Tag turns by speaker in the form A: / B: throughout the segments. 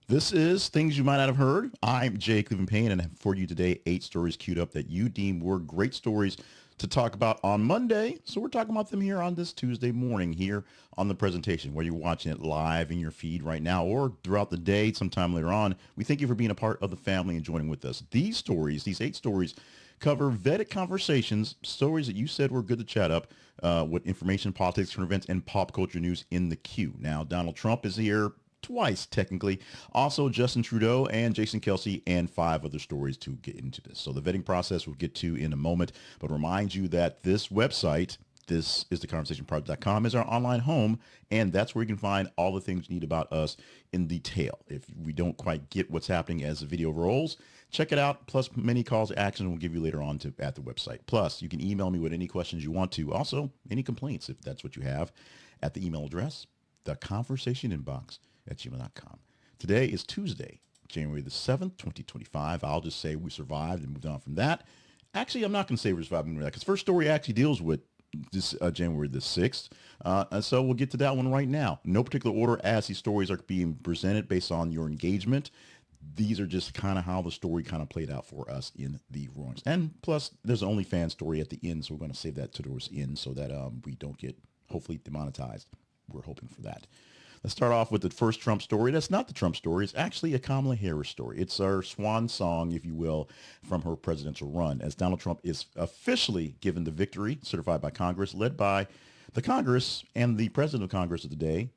A: This is Things You Might Not Have Heard. I'm Jay Cleveland Payne, and I have for you today 8 stories queued up that you deem were great stories to talk about on Monday. So we're talking about them here on this Tuesday morning here on the presentation, whether you're watching it live in your feed right now or throughout the day sometime later on. We thank you for being a part of the family and joining with us. These stories, these 8 stories, cover vetted conversations, stories that you said were good to chat up with information, politics, current events, and pop culture news in the queue. Now, Donald Trump is here twice, technically. Also, Justin Trudeau and Jason Kelce, and 5 other stories to get into this. So the vetting process we'll get to in a moment, but remind you that this website, this is theconversationproject.com, is our online home, and that's where you can find all the things you need about us in detail. If we don't quite get what's happening as the video rolls, check it out, plus many calls to action we'll give you later on at the website. Plus, you can email me with any questions you want to. Also, any complaints, if that's what you have, at the email address, theconversationinbox@gmail.com. Today is Tuesday, January the 7th, 2025. I'll just say we survived and moved on from that. Actually, I'm not going to say we survived and moved on because first story actually deals with this January the 6th. And so we'll get to that one right now. No particular order as these stories are being presented based on your engagement. These are just kind of how the story kind of played out for us in the rulings. And plus, there's an OnlyFans story at the end, so we're going to save that towards the end so that we don't get, hopefully, demonetized. We're hoping for that. Let's start off with the first Trump story. That's not the Trump story. It's actually a Kamala Harris story. It's our swan song, if you will, from her presidential run, as Donald Trump is officially given the victory certified by Congress, led by the Congress and the president of Congress of the day,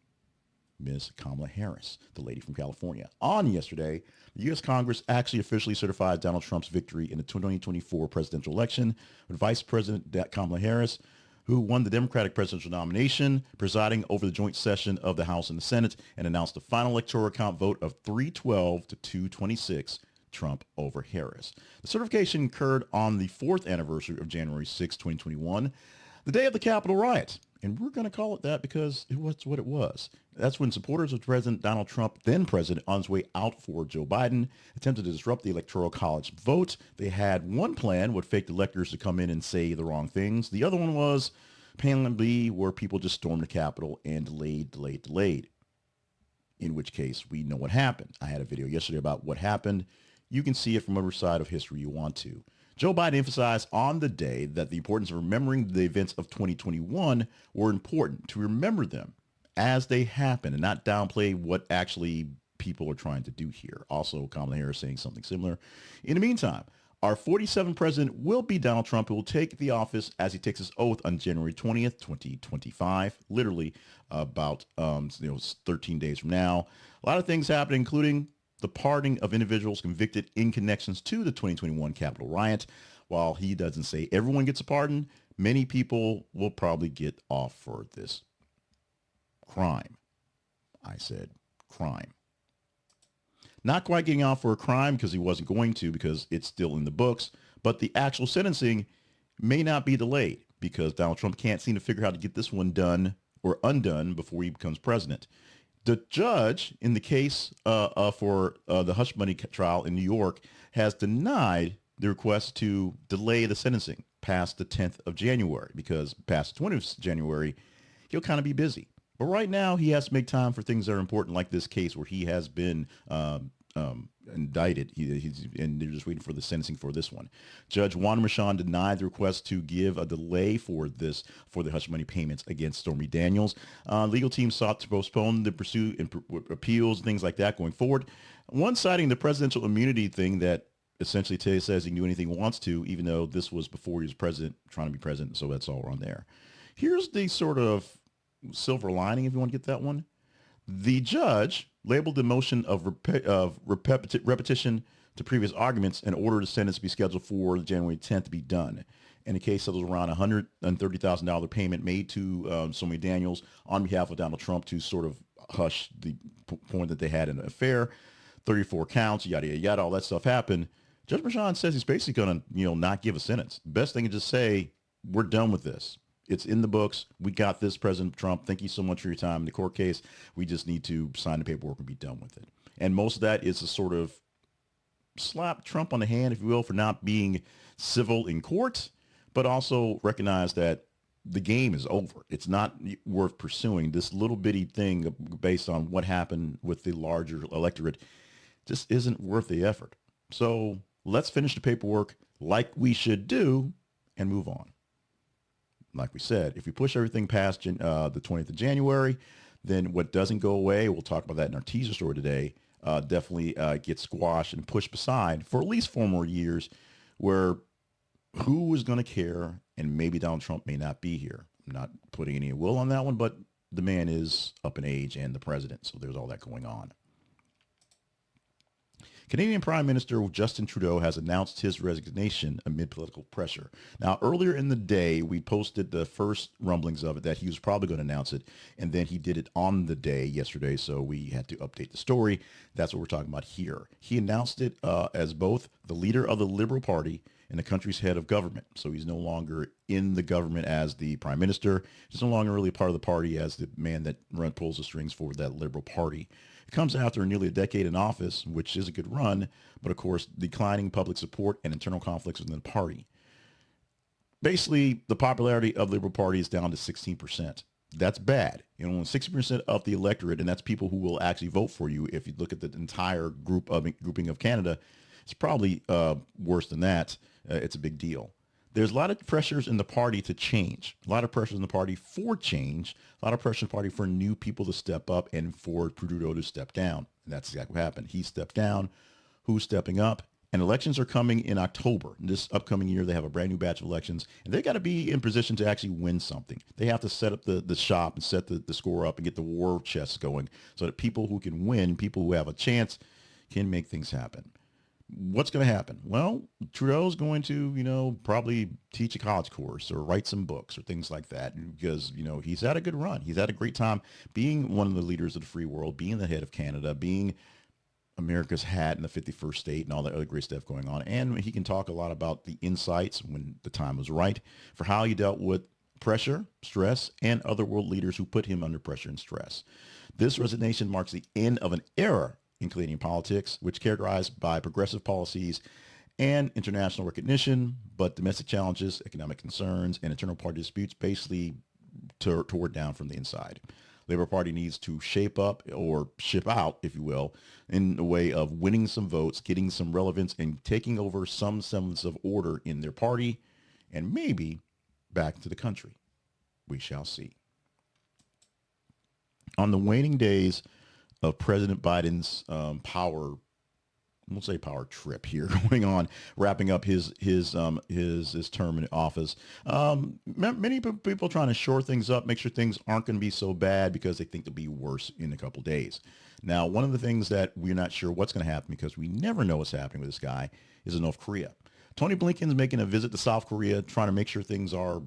A: Ms. Kamala Harris, the lady from California. On yesterday, the U.S. Congress actually officially certified Donald Trump's victory in the 2024 presidential election, with Vice President Kamala Harris, who won the Democratic presidential nomination, presiding over the joint session of the House and the Senate, and announced a final electoral count vote of 312 to 226, Trump over Harris. The certification occurred on the 4th anniversary of January 6, 2021, the day of the Capitol riot. And we're going to call it that because it was what it was. That's when supporters of President Donald Trump, then president, on his way out for Joe Biden, attempted to disrupt the Electoral College vote. They had one plan, would fake electors to come in and say the wrong things. The other one was plan B, where people just stormed the Capitol and delayed. In which case, we know what happened. I had a video yesterday about what happened. You can see it from whatever side of history you want to. Joe Biden emphasized on the day that the importance of remembering the events of 2021 were important, to remember them as they happen and not downplay what actually people are trying to do here. Also, Kamala Harris saying something similar. In the meantime, our 47th president will be Donald Trump, who will take the office as he takes his oath on January 20th, 2025, literally about 13 days from now. A lot of things happening, including the pardoning of individuals convicted in connections to the 2021 Capitol riot. While he doesn't say everyone gets a pardon, many people will probably get off for this crime. I said crime. Not quite getting off for a crime because he wasn't going to, because it's still in the books, but the actual sentencing may not be delayed because Donald Trump can't seem to figure out how to get this one done or undone before he becomes president. The judge in the case for the hush money trial in New York has denied the request to delay the sentencing past the 10th of January, because past the 20th of January, he'll kind of be busy. But right now, he has to make time for things that are important, like this case where he has been indicted, and they're just waiting for the sentencing for this one. Judge Juan Merchan denied the request to give a delay for the hush money payments against Stormy Daniels. Legal team sought to postpone the pursuit and appeals and things like that going forward. One citing the presidential immunity thing that essentially says he can do anything he wants to, even though this was before he was president, trying to be president, so that's all on there. Here's the sort of silver lining, if you want to get that one. The judge labeled the motion of repetition to previous arguments and ordered the sentence to be scheduled for January 10th to be done. In the case of around $130,000 payment made to Stormy Daniels on behalf of Donald Trump to sort of hush the point that they had an affair, 34 counts, yada, yada, yada, all that stuff happened. Judge Merchan says he's basically going to, not give a sentence. Best thing is just say, we're done with this. It's in the books. We got this, President Trump. Thank you so much for your time in the court case. We just need to sign the paperwork and be done with it. And most of that is a sort of slap Trump on the hand, if you will, for not being civil in court, but also recognize that the game is over. It's not worth pursuing. This little bitty thing based on what happened with the larger electorate just isn't worth the effort. So let's finish the paperwork like we should do and move on. Like we said, if we push everything past the 20th of January, then what doesn't go away, we'll talk about that in our teaser story today, definitely gets squashed and pushed aside for at least 4 more years, where who is going to care? And maybe Donald Trump may not be here. I'm not putting any will on that one, but the man is up in age and the president. So there's all that going on. Canadian Prime Minister Justin Trudeau has announced his resignation amid political pressure. Now, earlier in the day, we posted the first rumblings of it that he was probably going to announce it, and then he did it on the day yesterday, so we had to update the story. That's what we're talking about here. He announced it as both the leader of the Liberal Party and the country's head of government. So he's no longer in the government as the prime minister. He's no longer really part of the party as the man that pulls the strings for that Liberal Party. It comes after nearly a decade in office, which is a good run, but of course, declining public support and internal conflicts within the party. Basically, the popularity of the Liberal Party is down to 16%. That's bad. You know, 60% of the electorate, and that's people who will actually vote for you. If you look at the entire grouping of Canada, it's probably worse than that. It's a big deal. There's a lot of pressures in the party to change, a lot of pressures in the party for change, a lot of pressure in the party for new people to step up and for Trudeau to step down. And that's exactly what happened. He stepped down. Who's stepping up? And elections are coming in October. This upcoming year, they have a brand new batch of elections, and they got to be in position to actually win something. They have to set up the shop and set the score up and get the war chest going so that people who can win, people who have a chance, can make things happen. What's going to happen? Well, Trudeau's going to, probably teach a college course or write some books or things like that because, he's had a good run. He's had a great time being one of the leaders of the free world, being the head of Canada, being America's hat in the 51st state and all that other great stuff going on. And he can talk a lot about the insights when the time was right for how he dealt with pressure, stress, and other world leaders who put him under pressure and stress. This resignation marks the end of an era in Canadian politics, which characterized by progressive policies and international recognition, but domestic challenges, economic concerns, and internal party disputes basically tore down from the inside. Labour Party needs to shape up or ship out, if you will, in the way of winning some votes, getting some relevance, and taking over some semblance of order in their party, and maybe back to the country. We shall see. On the waning days of President Biden's power trip here going on, wrapping up his term in office. Many people trying to shore things up, make sure things aren't going to be so bad because they think they'll be worse in a couple days. Now, one of the things that we're not sure what's going to happen because we never know what's happening with this guy is in North Korea. Tony Blinken's making a visit to South Korea, trying to make sure things are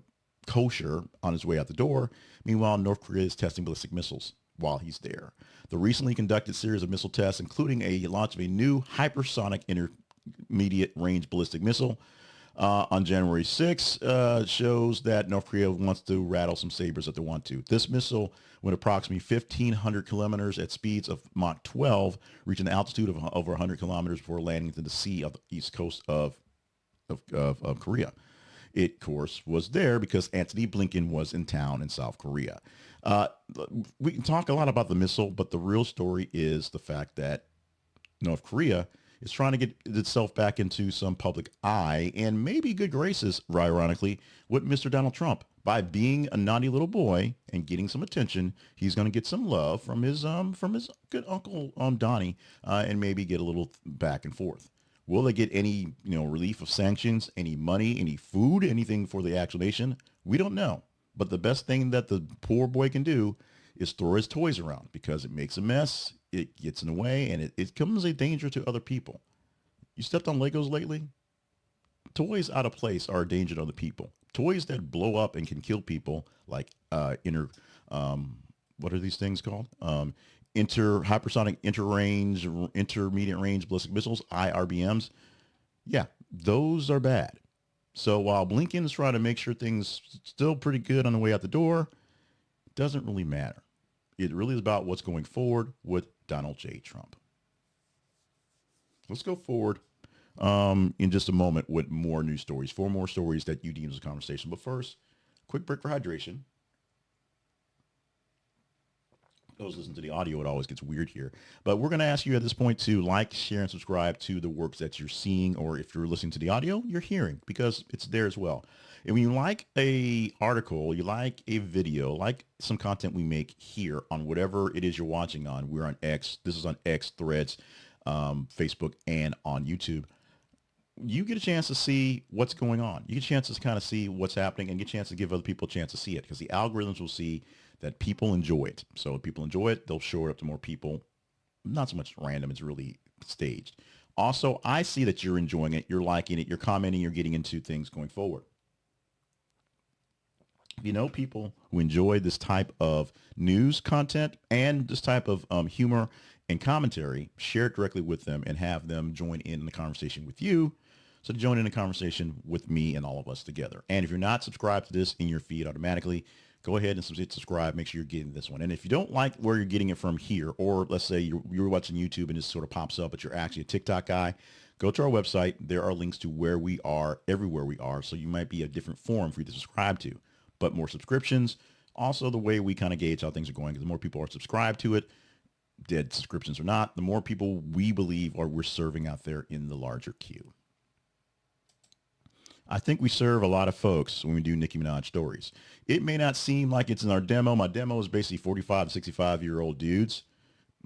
A: kosher on his way out the door. Meanwhile, North Korea is testing ballistic missiles while he's there. The recently conducted series of missile tests, including a launch of a new hypersonic intermediate range ballistic missile on January 6th, shows that North Korea wants to rattle some sabers if they want to. This missile went approximately 1,500 kilometers at speeds of Mach 12, reaching an altitude of over 100 kilometers before landing into the sea of the east coast of Korea. It, of course, was there because Antony Blinken was in town in South Korea. We can talk a lot about the missile, but the real story is the fact that North Korea is trying to get itself back into some public eye and maybe good graces, ironically, with Mr. Donald Trump. By being a naughty little boy and getting some attention, he's going to get some love from his good uncle Donnie, and maybe get a little back and forth. Will they get any relief of sanctions, any money, any food, anything for the actual nation? We don't know. But the best thing that the poor boy can do is throw his toys around because it makes a mess, it gets in the way, and it becomes a danger to other people. You stepped on Legos lately? Toys out of place are a danger to other people. Toys that blow up and can kill people, like what are these things called? Hypersonic intermediate range ballistic missiles, IRBMs. Yeah, those are bad. So while Blinken is trying to make sure things still pretty good on the way out the door, it doesn't really matter. It really is about what's going forward with Donald J. Trump. Let's go forward in just a moment with more news stories, 4 more stories that you deem as a conversation. But first, Quick break for hydration. Those listen to the audio, it always gets weird here. But we're going to ask you at this point to like, share, and subscribe to the works that you're seeing, or if you're listening to the audio, you're hearing, because it's there as well. And when you like a article, you like a video, like some content we make here on whatever it is you're watching on, we're on X. This is on X, Threads, Facebook, and on YouTube. You get a chance to see what's going on. You get a chance to kind of see what's happening and get a chance to give other people a chance to see it, because the algorithms will see that people enjoy it. So if people enjoy it, they'll show it up to more people. Not so much random, it's really staged. Also, I see that you're enjoying it, you're liking it, you're commenting, you're getting into things going forward. You know, people who enjoy this type of news content and this type of humor and commentary, share it directly with them and have them join in the conversation with you. So to join in the conversation with me and all of us together. And if you're not subscribed to this in your feed automatically, go ahead and hit subscribe. Make sure you're getting this one. And if you don't like where you're getting it from here, or let's say you're watching YouTube and it sort of pops up, but you're actually a TikTok guy, go to our website. There are links to where we are, everywhere we are. So you might be a different forum for you to subscribe to, but more subscriptions. Also, the way we kind of gauge how things are going, because the more people are subscribed to it, dead subscriptions or not, the more people we believe we're serving out there in the larger queue. I think we serve a lot of folks when we do Nicki Minaj stories. It may not seem like it's in our demo. My demo is basically 45 to 65-year-old dudes.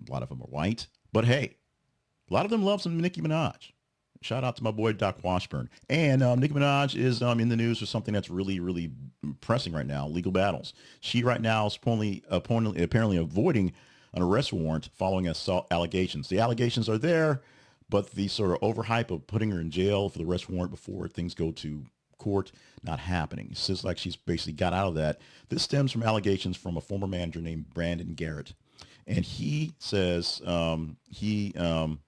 A: A lot of them are white. But hey, a lot of them love some Nicki Minaj. Shout out to my boy, Doc Washburn. And Nicki Minaj is in the news for something that's really, really pressing right now, legal battles. She right now is apparently avoiding an arrest warrant following assault allegations. The allegations are there, but the sort of overhype of putting her in jail for the arrest warrant before things go to court, not happening. It's just like she's basically got out of that. This stems from allegations from a former manager named Brandon Garrett. And he says he is going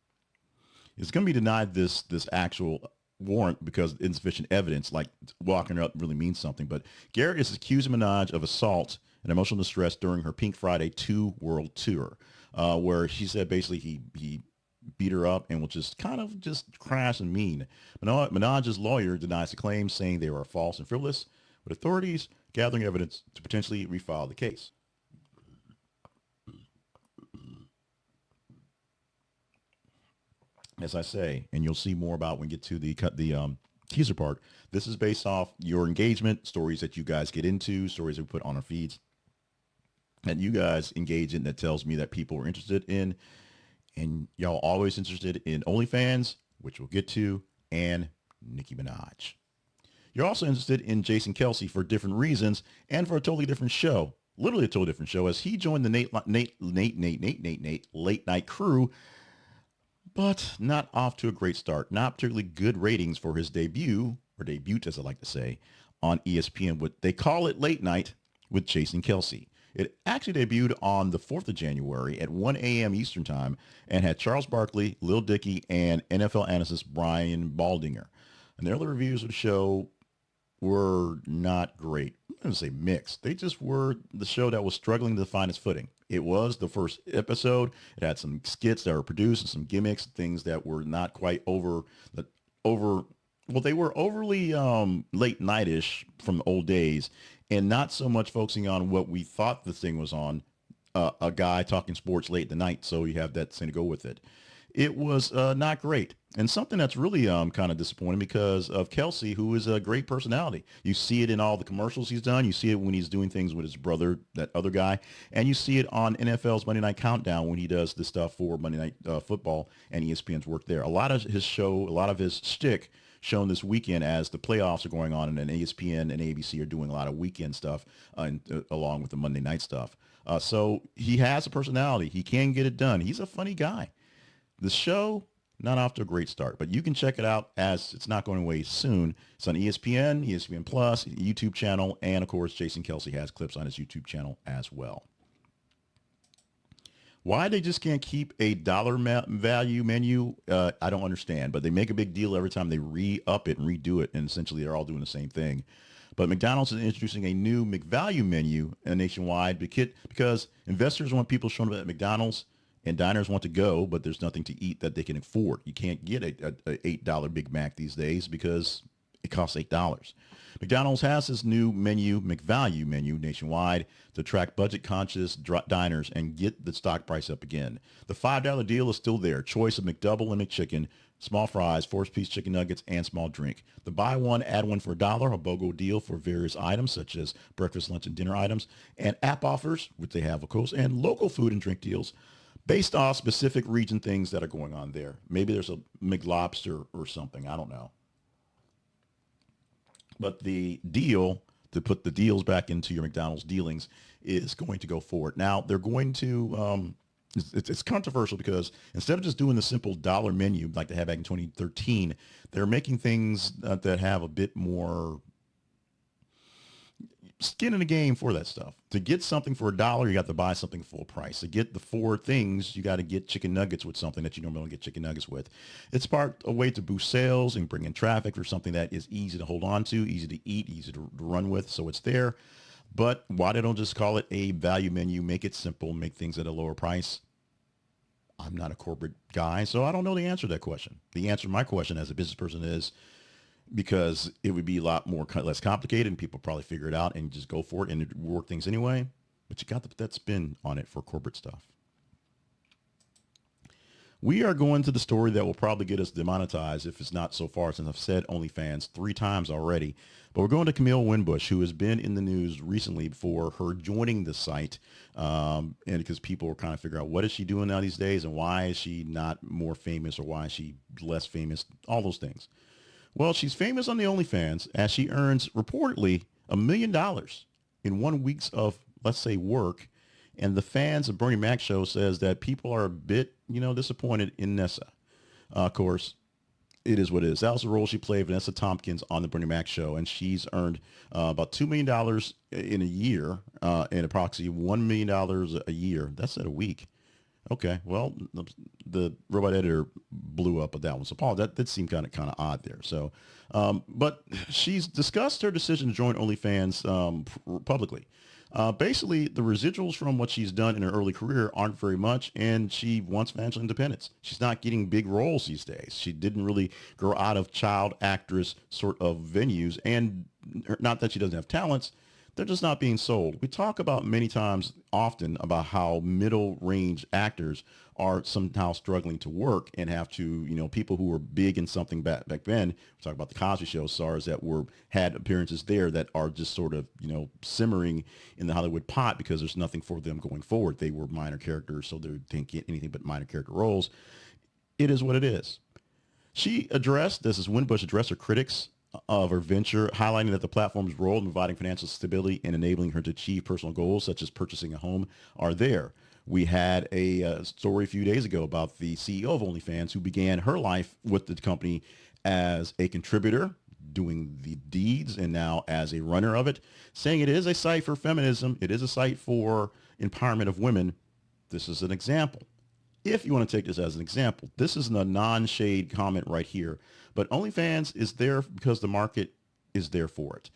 A: to be denied this actual warrant because insufficient evidence, like walking her up really means something. But Garrett is accusing Minaj of assault and emotional distress during her Pink Friday 2 World Tour, where she said basically he beat her up and was just kind of just crass and mean. Minaj's lawyer denies the claims, saying they were false and frivolous, with authorities gathering evidence to potentially refile the case. As I say, and you'll see more about when we get to the teaser part, this is based off your engagement, stories that you guys get into, stories that we put on our feeds, and you guys engage in, that tells me that people are interested in. And y'all always interested in OnlyFans, which we'll get to, and Nicki Minaj. You're also interested in Jason Kelce for different reasons and for a totally different show, literally a totally different show, as he joined the Nate late night crew, but not off to a great start. Not particularly good ratings for his debut, or debut as I like to say, on ESPN. What they call it Late Night with Jason Kelce. It actually debuted on the 4th of January at 1 a.m. Eastern Time and had Charles Barkley, Lil Dicky, and NFL analyst Brian Baldinger. And the early reviews of the show were not great. I'm going to say mixed. They just were the show that was struggling to find its footing. It was the first episode. It had some skits that were produced and some gimmicks, things that were not quite well, they were overly late night-ish from old days, and not so much focusing on what we thought the thing was on, a guy talking sports late at the night, so you have that thing to go with it. It was not great, and something that's really kind of disappointing because of Kelce, who is a great personality. You see it in all the commercials he's done. You see it when he's doing things with his brother, that other guy, and you see it on NFL's Monday Night Countdown when he does the stuff for Monday Night Football and ESPN's work there. A lot of his show, a lot of his shtick shown this weekend as the playoffs are going on, and then ESPN and ABC are doing a lot of weekend stuff along with the Monday night stuff. So he has a personality. He can get it done. He's a funny guy. The show, not off to a great start, but you can check it out as it's not going away soon. It's on ESPN, ESPN Plus, YouTube channel, and of course, Jason Kelce has clips on his YouTube channel as well. Why they just can't keep a dollar value menu, I don't understand. But they make a big deal every time they re-up it and redo it, and essentially they're all doing the same thing. But McDonald's is introducing a new McValue menu nationwide because investors want people showing up at McDonald's, and diners want to go, but there's nothing to eat that they can afford. You can't get a $8 Big Mac these days because It costs $8. McDonald's has this new menu, McValue menu, nationwide to attract budget-conscious diners and get the stock price up again. The $5 deal is still there. Choice of McDouble and McChicken, small fries, 4-piece chicken nuggets, and small drink. The buy one, add one for $1, a BOGO deal for various items such as breakfast, lunch, and dinner items, and app offers, which they have, of course, and local food and drink deals based off specific region things that are going on there. Maybe there's a McLobster or something. I don't know. But the deal to put the deals back into your McDonald's dealings is going to go forward. Now, they're going to, it's controversial because instead of just doing the simple dollar menu like they had back in 2013, they're making things that have a bit more skin in the game for that stuff. To get something for $1, you got to buy something full price. To get the 4 things, you got to get chicken nuggets with something that you normally don't get chicken nuggets with. It's a way to boost sales and bring in traffic for something that is easy to hold on to, easy to eat, easy to run with. So it's there. But why they don't just call it a value menu, make it simple, make things at a lower price? I'm not a corporate guy, so I don't know the answer to that question. The answer to my question as a business person is, because it would be a lot less complicated and people probably figure it out and just go for it and work things anyway. But you got to put that spin on it for corporate stuff. We are going to the story that will probably get us demonetized if it's not so far, since I've said OnlyFans 3 times already. But we're going to Camille Winbush, who has been in the news recently for her joining the site. And because people were kind of figuring out what is she doing now these days and why is she not more famous or why is she less famous, all those things. Well, she's famous on the OnlyFans as she earns reportedly $1 million in 1 week of, let's say, work. And the fans of Bernie Mac show says that people are a bit, disappointed in Nessa. Of course, it is what it is. That was the role she played, Vanessa Tompkins, on the Bernie Mac show. And she's earned about $2 million in a year and approximately $1 million a year. That's at a week. Okay, well, the robot editor blew up with that one. So, Paul, that did seem kind of odd there. So, but she's discussed her decision to join OnlyFans publicly. Basically, the residuals from what she's done in her early career aren't very much, and she wants financial independence. She's not getting big roles these days. She didn't really grow out of child actress sort of venues, and not that she doesn't have talents. They're just not being sold. We talk about many times often about how middle range actors are somehow struggling to work and have to, people who were big in something back then. We talk about the Cosby Show stars that had appearances there that are just sort of, simmering in the Hollywood pot because there's nothing for them going forward. They were minor characters, so they didn't get anything but minor character roles. It is what it is. Winbush addressed her critics of her venture, highlighting that the platform's role in providing financial stability and enabling her to achieve personal goals, such as purchasing a home, are there. We had a story a few days ago about the CEO of OnlyFans who began her life with the company as a contributor, doing the deeds, and now as a runner of it, saying it is a site for feminism. It is a site for empowerment of women. This is an example. If you want to take this as an example, this is a non-shade comment right here. But OnlyFans is there because the market is there for it.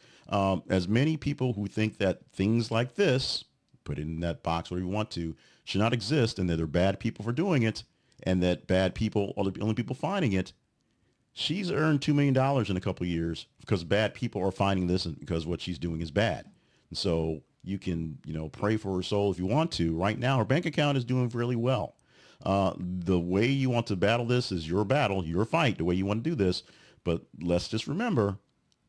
A: As many people who think that things like this, put it in that box where you want to, should not exist and that they're bad people for doing it and that bad people are the only people finding it, she's earned $2 million in a couple of years because bad people are finding this and because what she's doing is bad. And so you can, pray for her soul if you want to. Right now, her bank account is doing really well. The way you want to battle this is your battle, your fight, the way you want to do this. But let's just remember,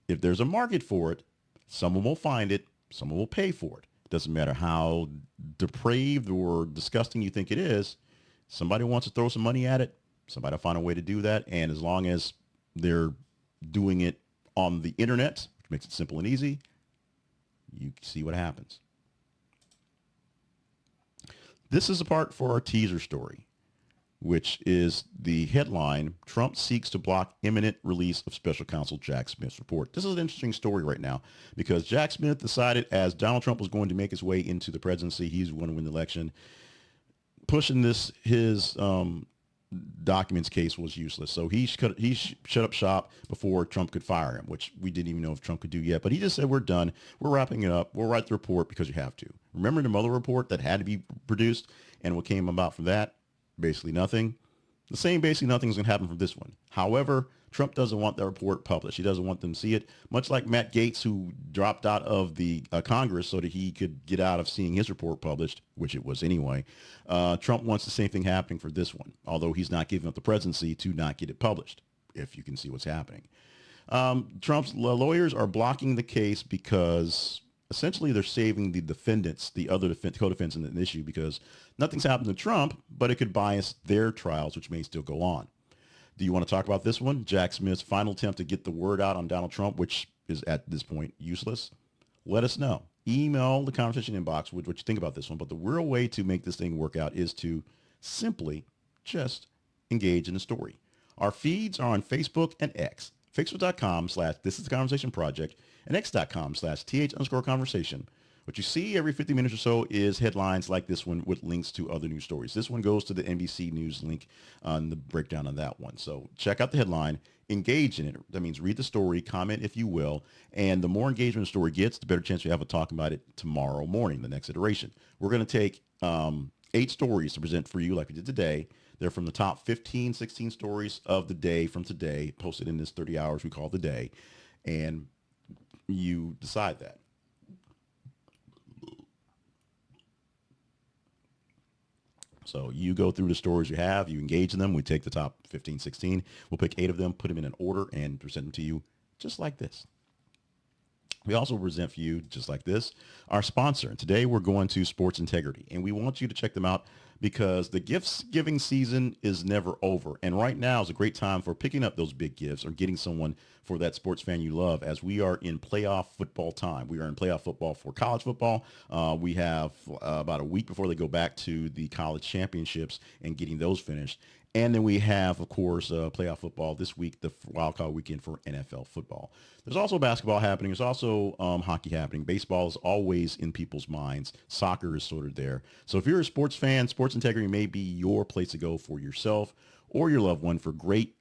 A: if there's a market for it, someone will find it, someone will pay for it. It doesn't matter how depraved or disgusting you think it is. Somebody wants to throw some money at it. Somebody will find a way to do that. And as long as they're doing it on the internet, which makes it simple and easy, you see what happens. This is a part for our teaser story, which is the headline, Trump seeks to block imminent release of special counsel Jack Smith's report. This is an interesting story right now because Jack Smith decided as Donald Trump was going to make his way into the presidency, he's going to win the election, pushing his documents case was useless. So he shut up shop before Trump could fire him, which we didn't even know if Trump could do yet. But he just said, we're done. We're wrapping it up. We'll write the report because you have to. Remember the Mueller report that had to be produced and what came about from that? Basically nothing. The same, basically nothing's going to happen from this one. However, Trump doesn't want that report published. He doesn't want them to see it, much like Matt Gaetz, who dropped out of the Congress so that he could get out of seeing his report published, which it was anyway. Trump wants the same thing happening for this one, although he's not giving up the presidency to not get it published, if you can see what's happening. Trump's lawyers are blocking the case because essentially they're saving the defendants, the other co-defendants in the issue, because nothing's happened to Trump, but it could bias their trials, which may still go on. Do you want to talk about this one? Jack Smith's final attempt to get the word out on Donald Trump, which is at this point useless. Let us know. Email the conversation inbox with what you think about this one. But the real way to make this thing work out is to simply just engage in the story. Our feeds are on Facebook and X. Facebook.com/This is the Conversation Project and X.com/TH_conversation. What you see every 50 minutes or so is headlines like this one with links to other news stories. This one goes to the NBC News link on the breakdown on that one. So check out the headline, engage in it. That means read the story, comment if you will. And the more engagement the story gets, the better chance you have of talking about it tomorrow morning, the next iteration. We're going to take 8 stories to present for you like we did today. They're from the top 15, 16 stories of the day from today, posted in this 30 hours we call the day. And you decide that. So you go through the stories you have, you engage in them. We take the top 15, 16. We'll pick 8 of them, put them in an order, and present them to you just like this. We also present for you, just like this, our sponsor. And today we're going to Sports Integrity. And we want you to check them out because the gifts giving season is never over. And right now is a great time for picking up those big gifts or getting someone for that sports fan you love, as we are in playoff football time. We are in playoff football for college football. We have about a week before they go back to the college championships and getting those finished. And then we have, of course, playoff football this week, the wild card weekend for NFL football. There's also basketball happening. There's also hockey happening. Baseball is always in people's minds. Soccer is sort of there. So if you're a sports fan, Sports Integrity may be your place to go for yourself or your loved one for great,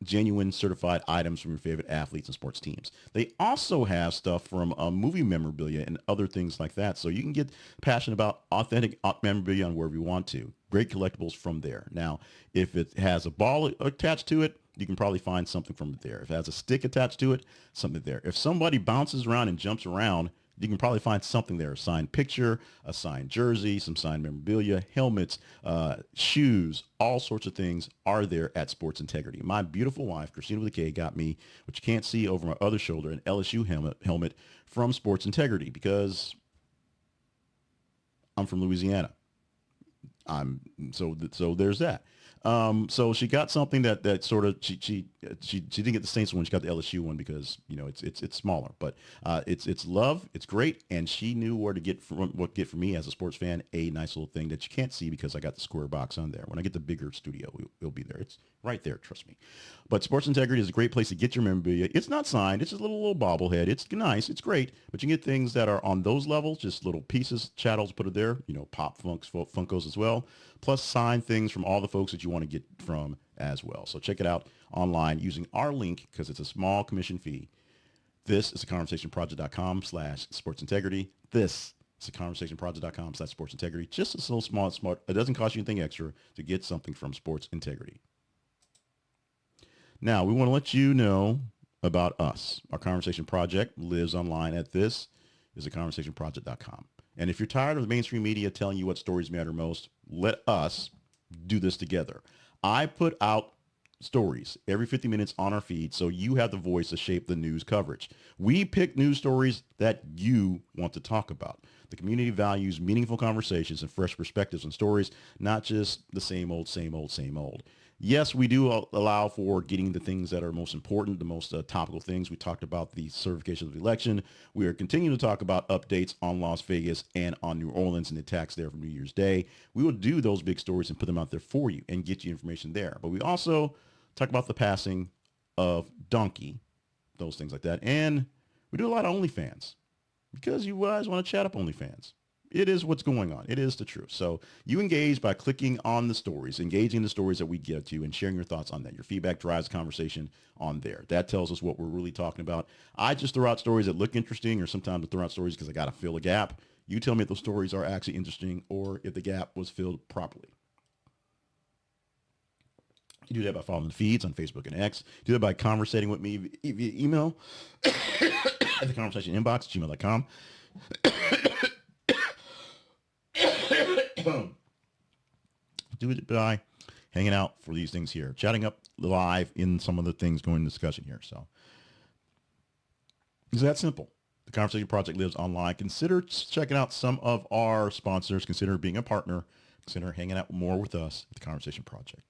A: genuine, certified items from your favorite athletes and sports teams. They also have stuff from movie memorabilia and other things like that. So you can get passionate about authentic memorabilia on wherever you want to. Great collectibles from there. Now, if it has a ball attached to it, you can probably find something from it there. If it has a stick attached to it, something there. If somebody bounces around and jumps around, you can probably find something there. A signed picture, a signed jersey, some signed memorabilia, helmets, shoes, all sorts of things are there at Sports Integrity. My beautiful wife, Christina with a K, got me, which you can't see over my other shoulder, an LSU helmet from Sports Integrity because I'm from Louisiana. So there's that. So she got something that sort of she didn't get the Saints one. She got the LSU one because it's smaller, but it's love. It's great, and she knew where to get from me as a sports fan a nice little thing that you can't see because I got the square box on there. When I get the bigger studio, it'll be there. It's right there, trust me. But Sports Integrity is a great place to get your memorabilia. It's not signed. It's just a little bobblehead. It's nice. It's great, but you can get things that are on those levels, just little pieces, chattels, put it there. Pop Funkos as well. Plus signed things from all the folks that you want to get from as well. So check it out online using our link because it's a small commission fee. This is theconversationproject.com/sportsintegrity. This is theconversationproject.com/sportsintegrity. Just a little smart. It doesn't cost you anything extra to get something from Sports Integrity. Now, we want to let you know about us. Our Conversation Project lives online at this is theconversationproject.com. And if you're tired of the mainstream media telling you what stories matter most, let us do this together. I put out stories every 50 minutes on our feed so you have the voice to shape the news coverage. We pick news stories that you want to talk about. The community values meaningful conversations and fresh perspectives on stories, not just the same old, same old, same old. Yes, we do allow for getting the things that are most important, the most topical things. We talked about the certification of the election. We are continuing to talk about updates on Las Vegas and on New Orleans and the attacks there from New Year's Day. We will do those big stories and put them out there for you and get you information there. But we also talk about the passing of Donkey, those things like that. And we do a lot of OnlyFans because you guys want to chat up OnlyFans. It is what's going on. It is the truth. So you engage by clicking on the stories, engaging the stories that we get to and sharing your thoughts on that. Your feedback drives conversation on there. That tells us what we're really talking about. I just throw out stories that look interesting, or sometimes I throw out stories because I got to fill a gap. You tell me if those stories are actually interesting or if the gap was filled properly. You do that by following the feeds on Facebook and X. Do that by conversating with me via email at the conversation inbox, gmail.com. Do it by hanging out for these things here, chatting up live in some of the things going into discussion here. So it's that simple. The Conversation Project lives online. Consider checking out some of our sponsors. Consider being a partner. Consider hanging out more with us at the Conversation Project.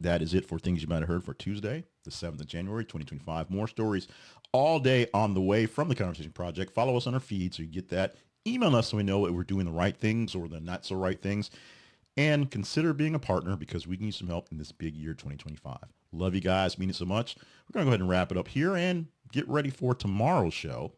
A: That is it for things you might have heard for Tuesday, the 7th of January, 2025. More stories all day on the way from the Conversation Project. Follow us on our feed so you get that. Email us so we know that we're doing the right things or the not so right things. And consider being a partner because we can use some help in this big year, 2025. Love you guys. Mean it so much. We're going to go ahead and wrap it up here and get ready for tomorrow's show.